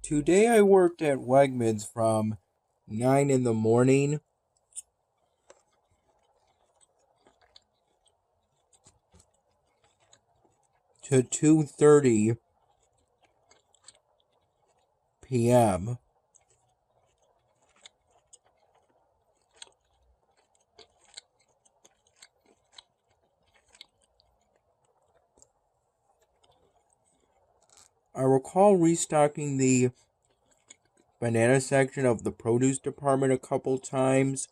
Today I worked at Wegmans from 9 in the morning to 2:30 p.m. I recall restocking the banana section of the produce department a couple times.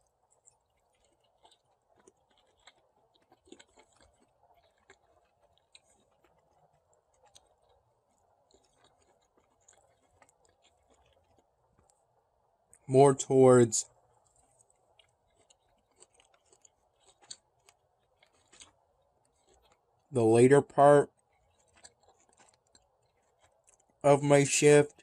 More towards the later part of my shift.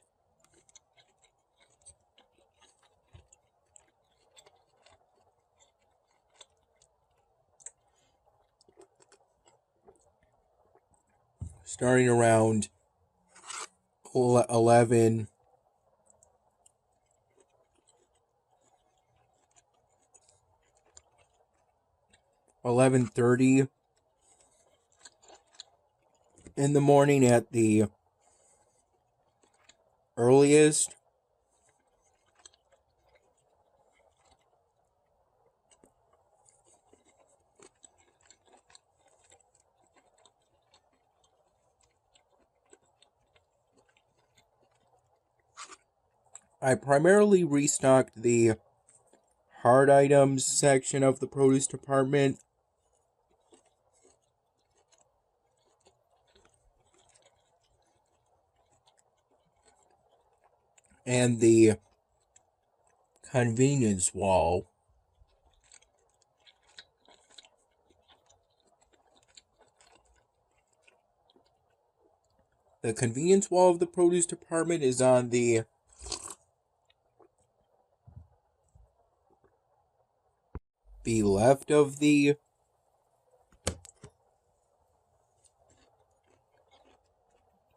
Starting around 11, 11:30 in the morning at the earliest. I primarily restocked the hard items section of the produce department. And the convenience wall. The convenience wall of the produce department is on the left of the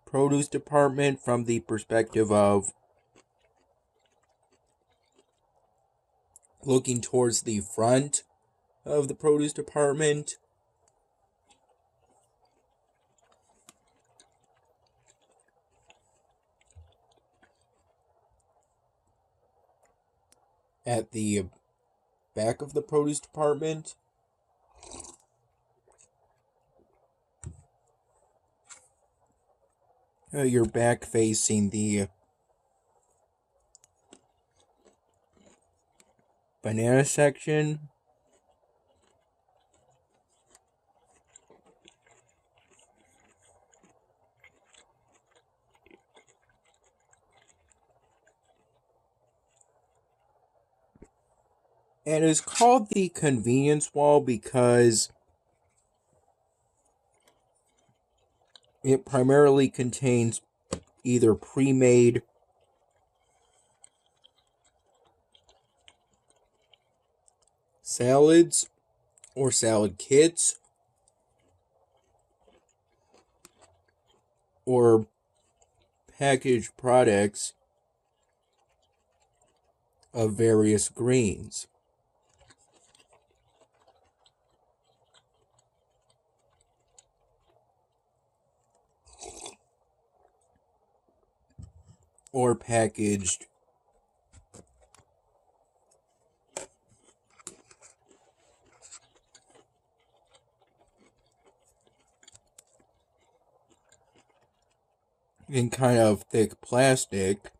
produce department from the perspective of looking towards the front of the produce department. At the back of the produce department, you're back facing the banana section. And it's called the convenience wall because it primarily contains either pre-made salads or salad kits or packaged products of various greens. Or packaged in kind of thick plastic.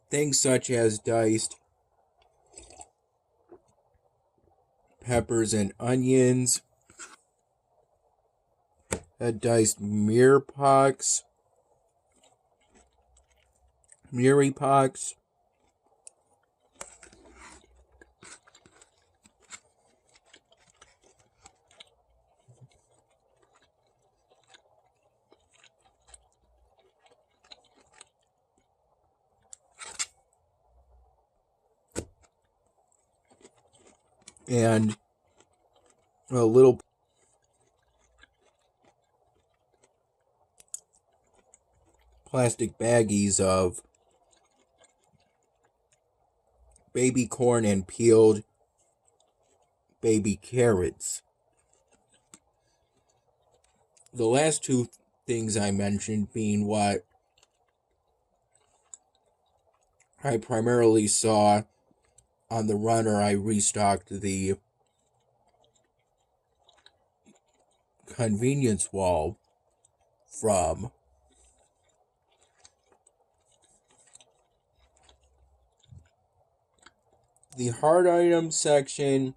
Things such as diced peppers and onions, diced mirepoix, and a little plastic baggies of baby corn and peeled baby carrots. The last two things I mentioned being what I primarily saw on the runner. I restocked the convenience wall from. The hard items section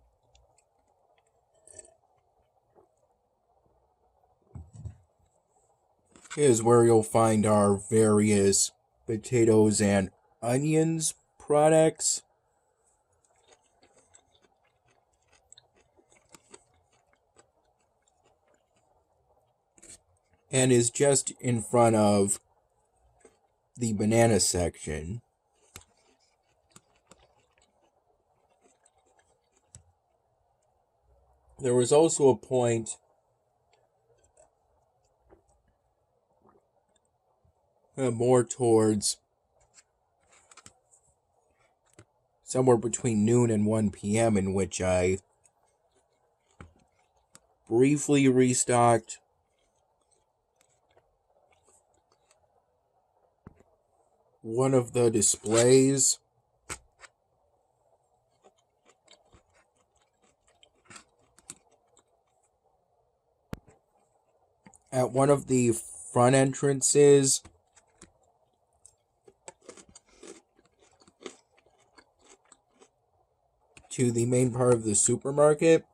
is where you'll find our various potatoes and onions products. And is just in front of the banana section. There was also a point more towards somewhere between noon and 1 p.m. in which I briefly restocked one of the displays at one of the front entrances to the main part of the supermarket.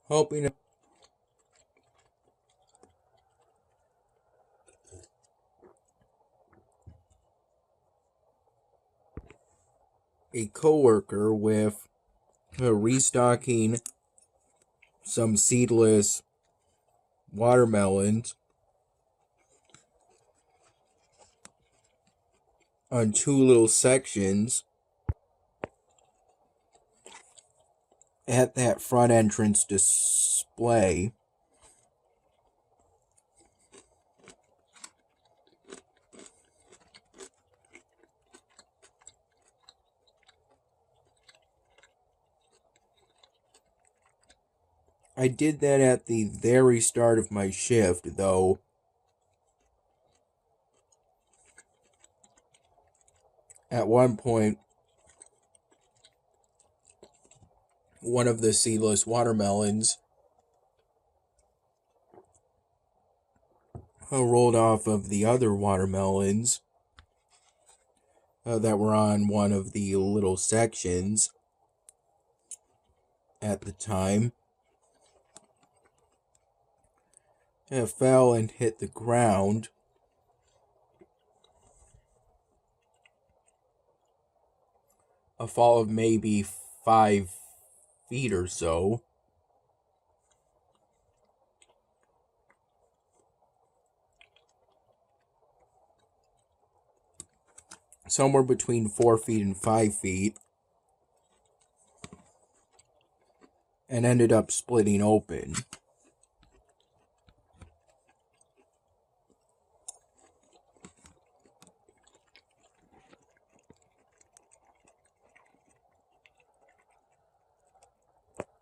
Hoping a coworker with restocking some seedless watermelons on two little sections at that front entrance display. I did that at the very start of my shift, though at one point one of the seedless watermelons rolled off of the other watermelons that were on one of the little sections at the time. It fell and hit the ground. A fall of maybe 5 feet or so. Somewhere between 4 feet and 5 feet. And ended up splitting open.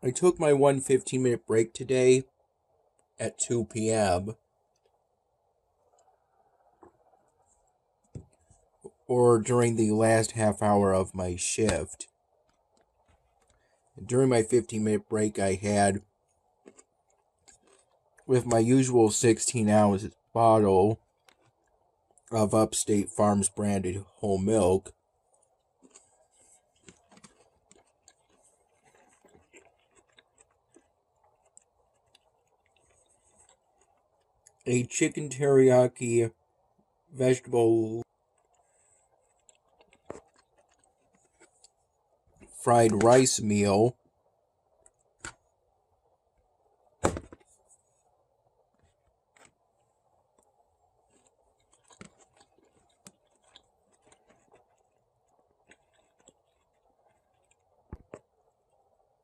I took my 1 15-minute break today at 2 p.m. or during the last half hour of my shift. During my 15-minute break, I had, with my usual 16-ounce bottle of Upstate Farms branded whole milk, a chicken teriyaki vegetable fried rice meal,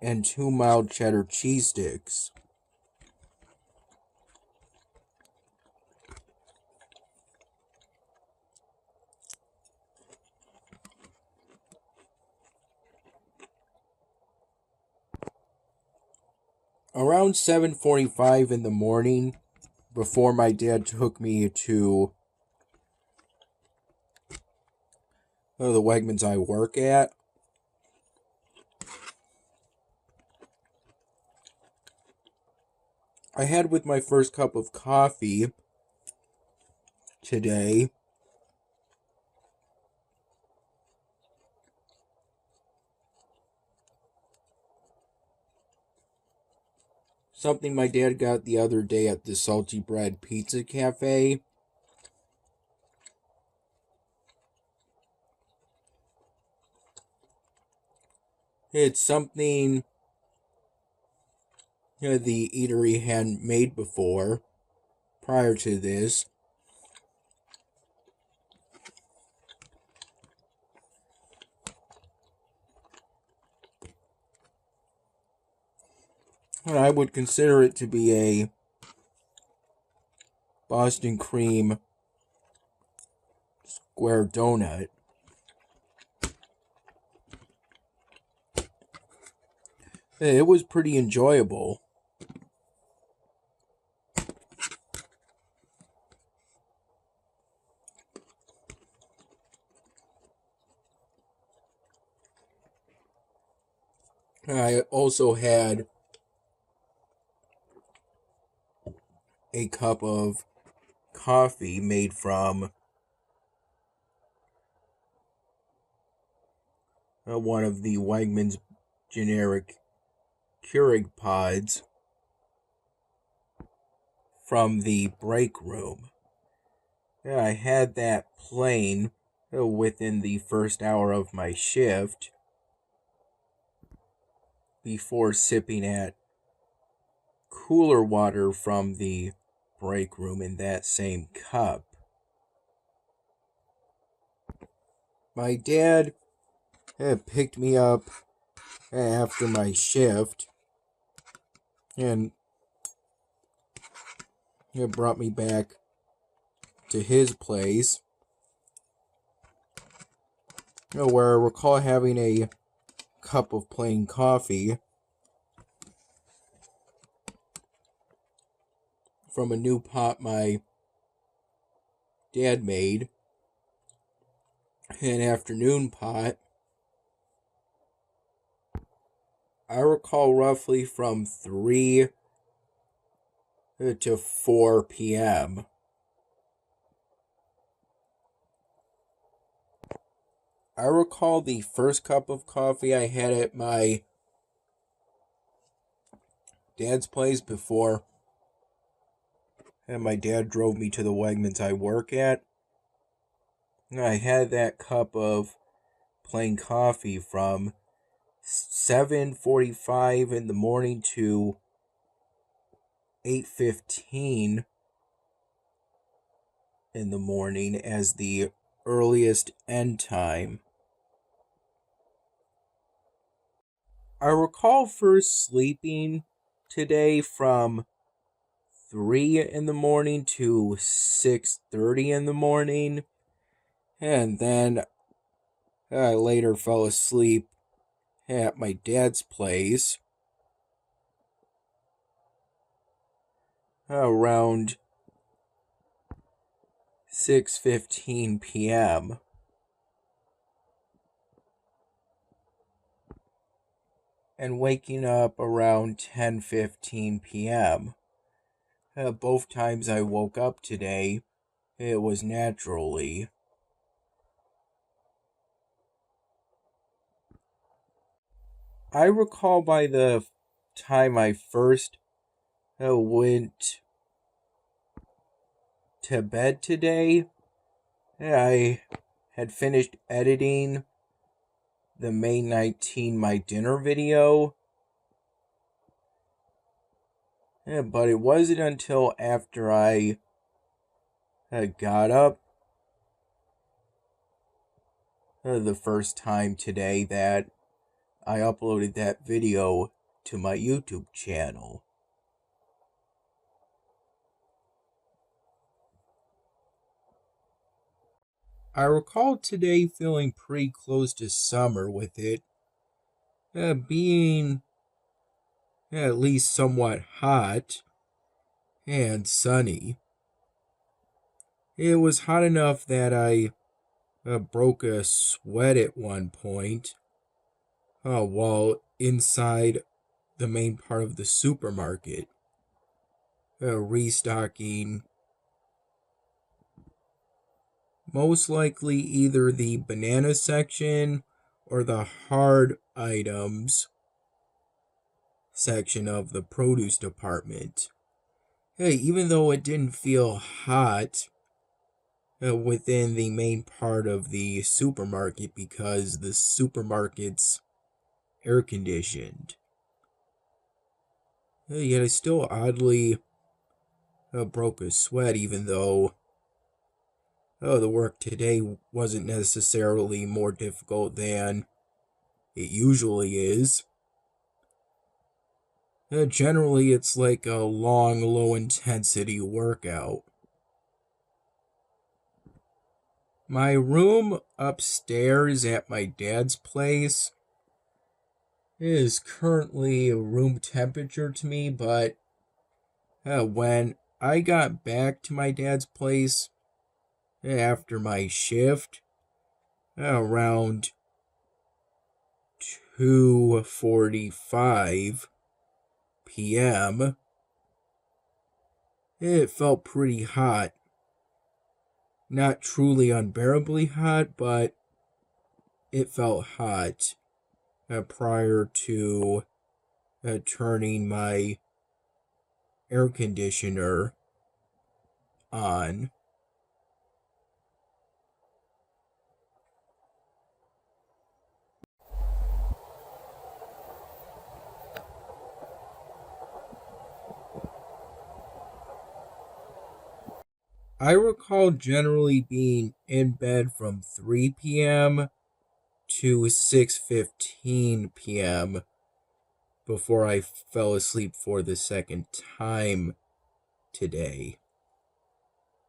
and 2 mild cheddar cheese sticks. Around 7:45 in the morning, before my dad took me to the Wegmans I work at, I had with my first cup of coffee today something my dad got the other day at the Salty Bread Pizza Cafe. It's something the eatery hadn't made before prior to this. And I would consider it to be a Boston cream square donut. It was pretty enjoyable. I also had a cup of coffee made from one of the Wegmans generic Keurig pods from the break room. I had that plain within the first hour of my shift before sipping at cooler water from the break room in that same cup. My dad picked me up after my shift and brought me back to his place, where I recall having a cup of plain coffee from a new pot my dad made, an afternoon pot. I recall roughly from 3 to 4 p.m. I recall the first cup of coffee I had at my dad's place before my dad drove me to the Wegmans I work at. I had that cup of plain coffee from 7:45 in the morning to 8:15 in the morning as the earliest end time. I recall first sleeping today from 3 in the morning to 6:30 in the morning, and then I later fell asleep at my dad's place around 6:15 p.m. and waking up around 10:15 p.m. Both times I woke up today, it was naturally. I recall by the time I first went to bed today, I had finished editing the May 19 My Dinner video. But it wasn't until after I got up the first time today that I uploaded that video to my YouTube channel. I recall today feeling pretty close to summer with it being at least somewhat hot and sunny. It was hot enough that I broke a sweat at one point while inside the main part of the supermarket, restocking most likely either the banana section or the hard items section of the produce department. Hey, even though it didn't feel hot within the main part of the supermarket because the supermarket's air conditioned. Yet I still oddly broke a sweat, even though the work today wasn't necessarily more difficult than it usually is. Generally, it's like a long, low intensity workout. My room upstairs at my dad's place is currently room temperature to me, but when I got back to my dad's place after my shift around 2:45 p.m., it felt pretty hot. Not truly unbearably hot, but it felt hot prior to turning my air conditioner on. I recall generally being in bed from 3 p.m. to 6:15 p.m. before I fell asleep for the second time today.